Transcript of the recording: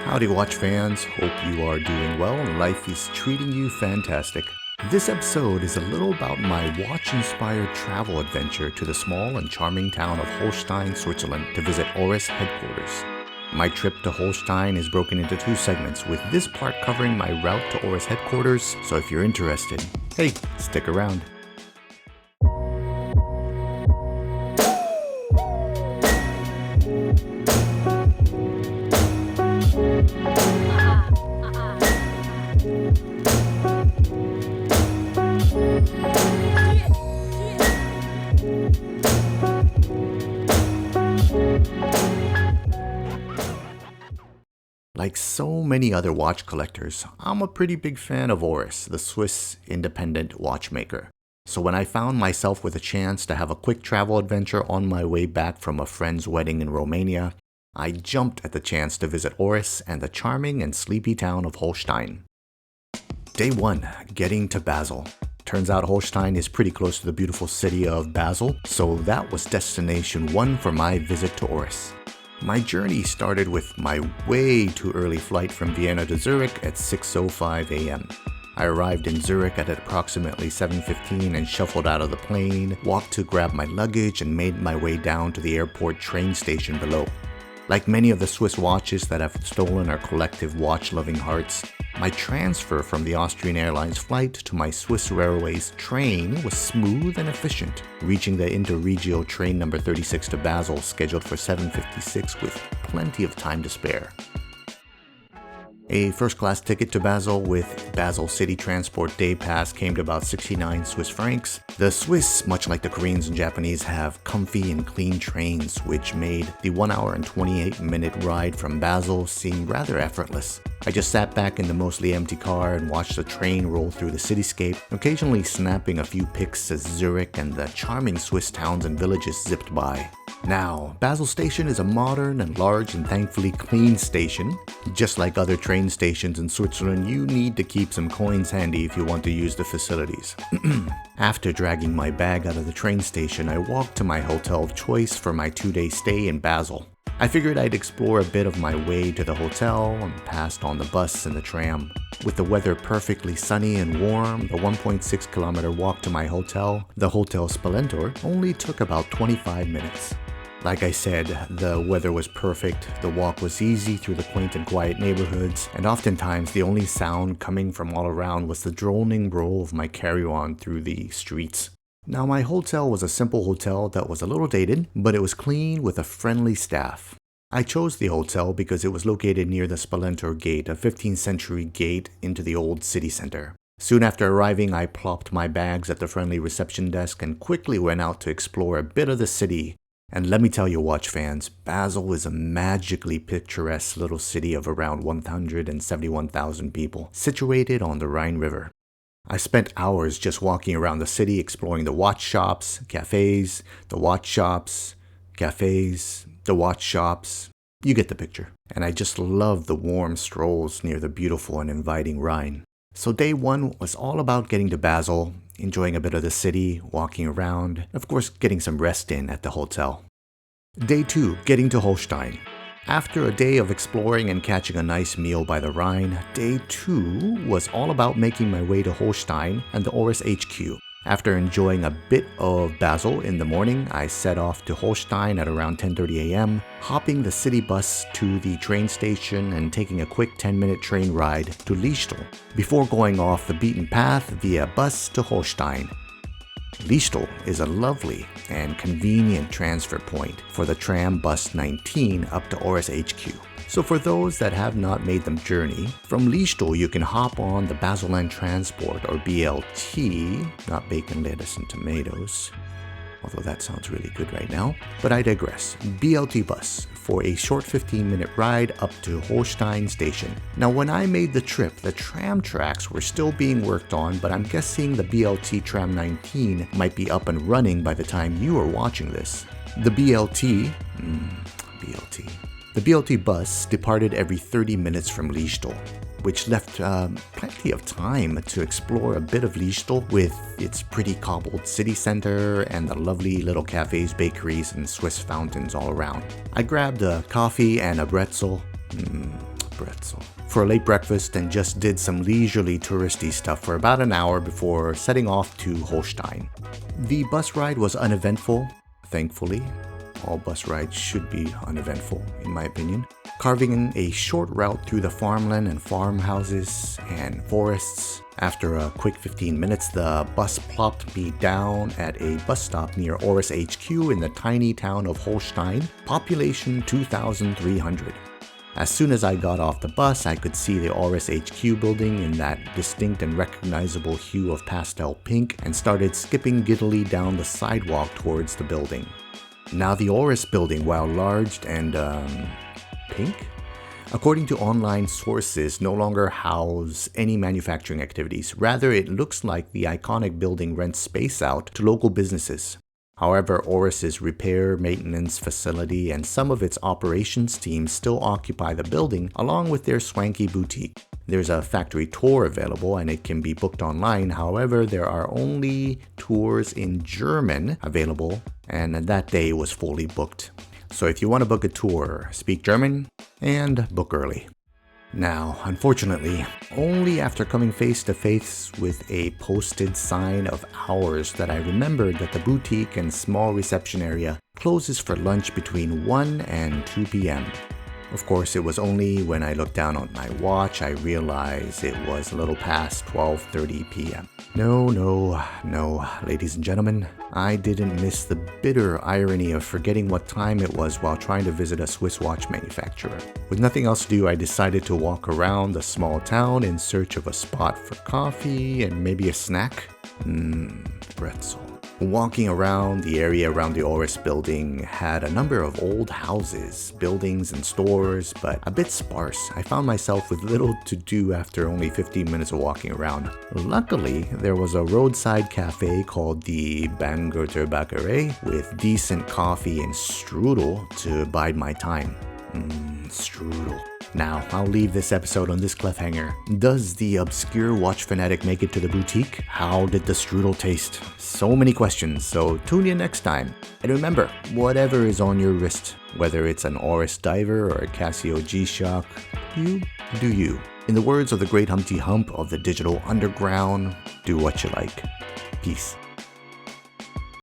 Howdy, Watch fans. Hope you are doing well and life is treating you fantastic. This episode is a little about my watch-inspired travel adventure to the small and charming town of Holstein, Switzerland to visit Oris headquarters. My trip to Holstein is broken into two segments, with this part covering my route to Oris headquarters, so if you're interested, hey, stick around. Like so many other watch collectors, I'm a pretty big fan of Oris, the Swiss independent watchmaker. So when I found myself with a chance to have a quick travel adventure on my way back from a friend's wedding in Romania, I jumped at the chance to visit Oris and the charming and sleepy town of Holstein. Day 1, getting to Basel. Turns out Holstein is pretty close to the beautiful city of Basel, so that was destination 1 for my visit to Oris. My journey started with my way too early flight from Vienna to Zurich at 6:05 a.m. I arrived in Zurich at approximately 7:15 and shuffled out of the plane, walked to grab my luggage, and made my way down to the airport train station below. Like many of the Swiss watches that have stolen our collective watch-loving hearts, my transfer from the Austrian Airlines flight to my Swiss Railways train was smooth and efficient, reaching the Interregio train number 36 to Basel scheduled for 7:56 with plenty of time to spare. A first-class ticket to Basel with Basel City Transport Day Pass came to about 69 Swiss francs. The Swiss, much like the Koreans and Japanese, have comfy and clean trains, which made the 1 hour and 28-minute ride from Basel seem rather effortless. I just sat back in the mostly empty car and watched the train roll through the cityscape, occasionally snapping a few pics as Zurich and the charming Swiss towns and villages zipped by. Now, Basel Station is a modern and large and thankfully clean station. Just like other train stations in Switzerland, you need to keep some coins handy if you want to use the facilities. After dragging my bag out of the train station, I walked to my hotel of choice for my 2-day stay in Basel. I figured I'd explore a bit of my way to the hotel and passed on the bus and the tram. With the weather perfectly sunny and warm, the 1.6-kilometer walk to my hotel, the Hotel Splentor, only took about 25 minutes. Like I said, the weather was perfect, the walk was easy through the quaint and quiet neighborhoods, and oftentimes the only sound coming from all around was the droning roll of my carry-on through the streets. Now, my hotel was a simple hotel that was a little dated, but it was clean with a friendly staff. I chose the hotel because it was located near the Splentor Gate, a 15th century gate into the old city center. Soon after arriving, I plopped my bags at the friendly reception desk and quickly went out to explore a bit of the city. And let me tell you, watch fans, Basel is a magically picturesque little city of around 171,000 people, situated on the Rhine River. I spent hours just walking around the city, exploring the watch shops, cafes, the watch shops, cafes, the watch shops. You get the picture. And I just loved the warm strolls near the beautiful and inviting Rhine. So day 1 was all about getting to Basel, enjoying a bit of the city, walking around, of course getting some rest in at the hotel. Day 2, getting to Holstein. After a day of exploring and catching a nice meal by the Rhine, day 2 was all about making my way to Holstein and the Oris HQ. After enjoying a bit of Basel in the morning, I set off to Holstein at around 10:30 a.m., hopping the city bus to the train station and taking a quick 10-minute train ride to Liestal, before going off the beaten path via bus to Holstein. Liestal is a lovely and convenient transfer point for the tram bus 19 up to Oris HQ. So for those that have not made the journey, from Liestal you can hop on the Baselland Transport or BLT, not bacon, lettuce, and tomatoes, although that sounds really good right now, but I digress. BLT bus for a short 15-minute ride up to Holstein Station. Now when I made the trip, the tram tracks were still being worked on, but I'm guessing the BLT Tram 19 might be up and running by the time you are watching this. The BLT bus departed every 30 minutes from Liestal, which left plenty of time to explore a bit of Liestal with its pretty cobbled city center and the lovely little cafes, bakeries, and Swiss fountains all around. I grabbed a coffee and a bretzel. Pretzel. For a late breakfast and just did some leisurely touristy stuff for about an hour before setting off to Holstein. The bus ride was uneventful, thankfully. All bus rides should be uneventful, in my opinion. Carving in a short route through the farmland and farmhouses and forests. After a quick 15 minutes, the bus plopped me down at a bus stop near Oris HQ in the tiny town of Holstein, population 2,300. As soon as I got off the bus, I could see the Oris HQ building in that distinct and recognizable hue of pastel pink and started skipping giddily down the sidewalk towards the building. Now the Oris building, while large and, pink? According to online sources, no longer house any manufacturing activities. Rather, it looks like the iconic building rents space out to local businesses. However, Oris's repair, maintenance facility, and some of its operations teams still occupy the building along with their swanky boutique. There's a factory tour available and it can be booked online. However, there are only tours in German available and that day was fully booked. So if you want to book a tour, speak German and book early. Now, unfortunately, only after coming face to face with a posted sign of hours that I remembered that the boutique and small reception area closes for lunch between 1 and 2 p.m. Of course, it was only when I looked down on my watch I realized it was a little past 12:30 p.m. No, ladies and gentlemen, I didn't miss the bitter irony of forgetting what time it was while trying to visit a Swiss watch manufacturer. With nothing else to do, I decided to walk around the small town in search of a spot for coffee and maybe a snack. Pretzel. Walking around the area around the Oris building had a number of old houses, buildings, and stores, but a bit sparse. I found myself with little to do after only 15 minutes of walking around. Luckily, there was a roadside cafe called the Bahnguter Bäckerei with decent coffee and strudel to bide my time. Strudel. Now, I'll leave this episode on this cliffhanger. Does the obscure watch fanatic make it to the boutique? How did the strudel taste? So many questions, so tune in next time. And remember, whatever is on your wrist, whether it's an Oris diver or a Casio G-Shock, you do you. In the words of the great Humpty Hump of the digital underground, do what you like. Peace.